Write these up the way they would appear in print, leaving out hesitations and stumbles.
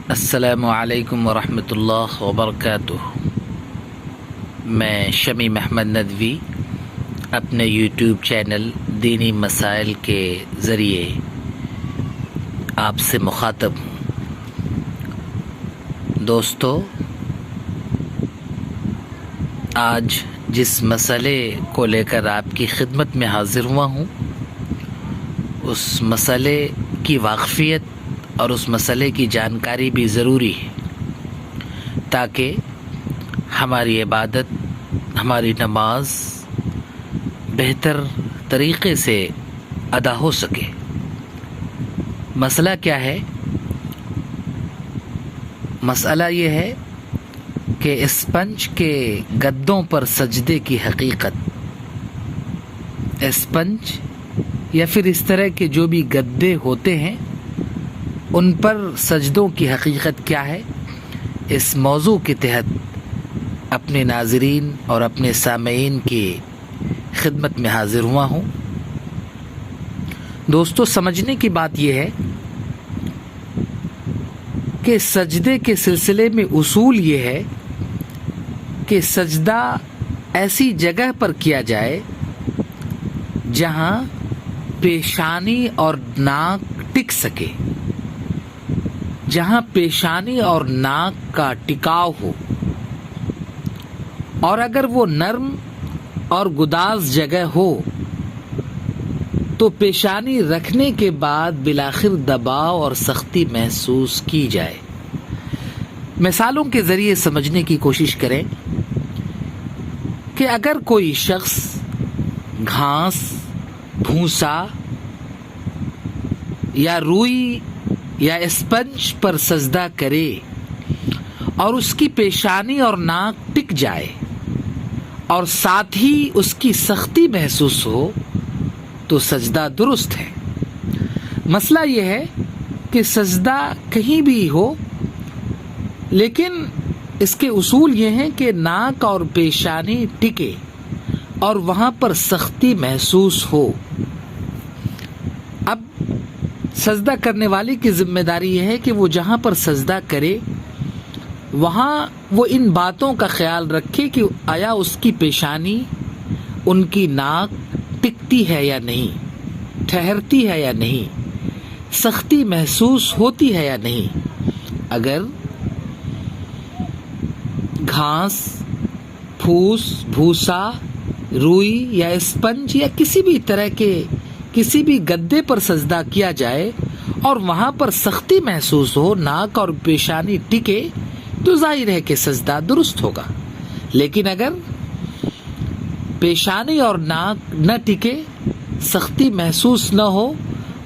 السلام علیکم ورحمۃ اللہ وبرکاتہ۔ میں شمیم احمد ندوی اپنے یوٹیوب چینل دینی مسائل کے ذریعے آپ سے مخاطب ہوں۔ دوستو، آج جس مسئلے کو لے کر آپ کی خدمت میں حاضر ہوا ہوں، اس مسئلے کی واقفیت اور اس مسئلے کی جانکاری بھی ضروری ہے تاکہ ہماری عبادت، ہماری نماز بہتر طریقے سے ادا ہو سکے۔ مسئلہ کیا ہے؟ مسئلہ یہ ہے کہ اسپنج کے گدوں پر سجدے کی حقیقت۔ اسپنج یا پھر اس طرح کے جو بھی گدے ہوتے ہیں، ان پر سجدوں کی حقیقت کیا ہے؟ اس موضوع کے تحت اپنے ناظرین اور اپنے سامعین کی خدمت میں حاضر ہوا ہوں۔ دوستو، سمجھنے کی بات یہ ہے کہ سجدے کے سلسلے میں اصول یہ ہے کہ سجدہ ایسی جگہ پر کیا جائے جہاں پیشانی اور ناک ٹک سکے، جہاں پیشانی اور ناک کا ٹکاؤ ہو، اور اگر وہ نرم اور گداز جگہ ہو تو پیشانی رکھنے کے بعد بالآخر دباؤ اور سختی محسوس کی جائے۔ مثالوں کے ذریعے سمجھنے کی کوشش کریں کہ اگر کوئی شخص گھاس، بھوسا یا روئی یا اسپنج پر سجدہ کرے اور اس کی پیشانی اور ناک ٹک جائے اور ساتھ ہی اس کی سختی محسوس ہو تو سجدہ درست ہے۔ مسئلہ یہ ہے کہ سجدہ کہیں بھی ہو، لیکن اس کے اصول یہ ہیں کہ ناک اور پیشانی ٹکے اور وہاں پر سختی محسوس ہو۔ اب سجدہ کرنے والے کی ذمہ داری یہ ہے کہ وہ جہاں پر سجدہ کرے وہاں وہ ان باتوں کا خیال رکھے کہ آیا اس کی پیشانی، ان کی ناک ٹکتی ہے یا نہیں، ٹھہرتی ہے یا نہیں، سختی محسوس ہوتی ہے یا نہیں۔ اگر گھاس، پھوس، بھوسا، روئی یا اسپنج یا کسی بھی طرح کے کسی بھی گدے پر سجدہ کیا جائے اور وہاں پر سختی محسوس ہو، ناک اور پیشانی ٹکے، تو ظاہر ہے کہ سجدہ درست ہوگا۔ لیکن اگر پیشانی اور ناک نہ ٹکے، سختی محسوس نہ ہو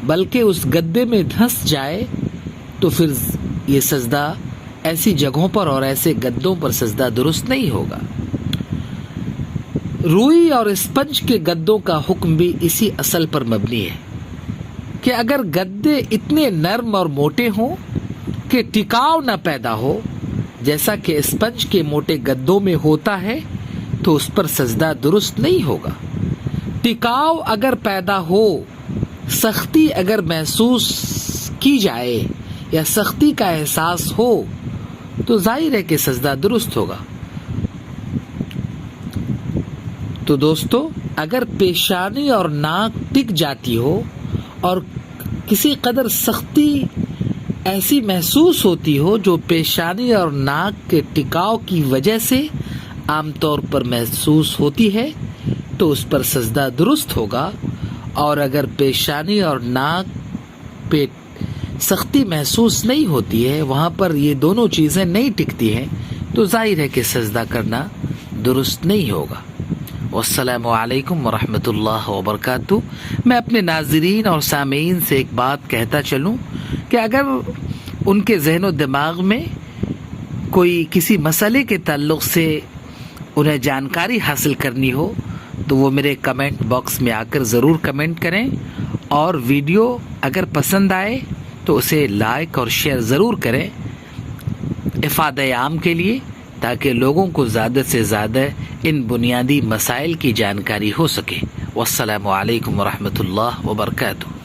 بلکہ اس گدے میں دھنس جائے تو پھر یہ سجدہ ایسی جگہوں پر اور ایسے گدوں پر سجدہ درست نہیں ہوگا۔ روئی اور اسپنج کے گدوں کا حکم بھی اسی اصل پر مبنی ہے کہ اگر گدے اتنے نرم اور موٹے ہوں کہ ٹکاؤ نہ پیدا ہو، جیسا کہ اسپنج کے موٹے گدوں میں ہوتا ہے، تو اس پر سجدہ درست نہیں ہوگا۔ ٹکاؤ اگر پیدا ہو، سختی اگر محسوس کی جائے یا سختی کا احساس ہو تو ظاہر ہے کہ سجدہ درست ہوگا۔ تو دوستو، اگر پیشانی اور ناک ٹک جاتی ہو اور کسی قدر سختی ایسی محسوس ہوتی ہو جو پیشانی اور ناک کے ٹکاؤ کی وجہ سے عام طور پر محسوس ہوتی ہے تو اس پر سجدہ درست ہوگا، اور اگر پیشانی اور ناک پہ سختی محسوس نہیں ہوتی ہے، وہاں پر یہ دونوں چیزیں نہیں ٹکتی ہیں، تو ظاہر ہے کہ سجدہ کرنا درست نہیں ہوگا۔ والسلام علیکم ورحمۃ اللہ وبرکاتہ۔ میں اپنے ناظرین اور سامعین سے ایک بات کہتا چلوں کہ اگر ان کے ذہن و دماغ میں کوئی کسی مسئلے کے تعلق سے انہیں جانکاری حاصل کرنی ہو تو وہ میرے کمنٹ باکس میں آ کر ضرور کمنٹ کریں، اور ویڈیو اگر پسند آئے تو اسے لائک اور شیئر ضرور کریں افادہ عام کے لیے، تاکہ لوگوں کو زیادہ سے زیادہ ان بنیادی مسائل کی جانکاری ہو سکے۔ والسلام علیکم ورحمۃ اللہ وبرکاتہ۔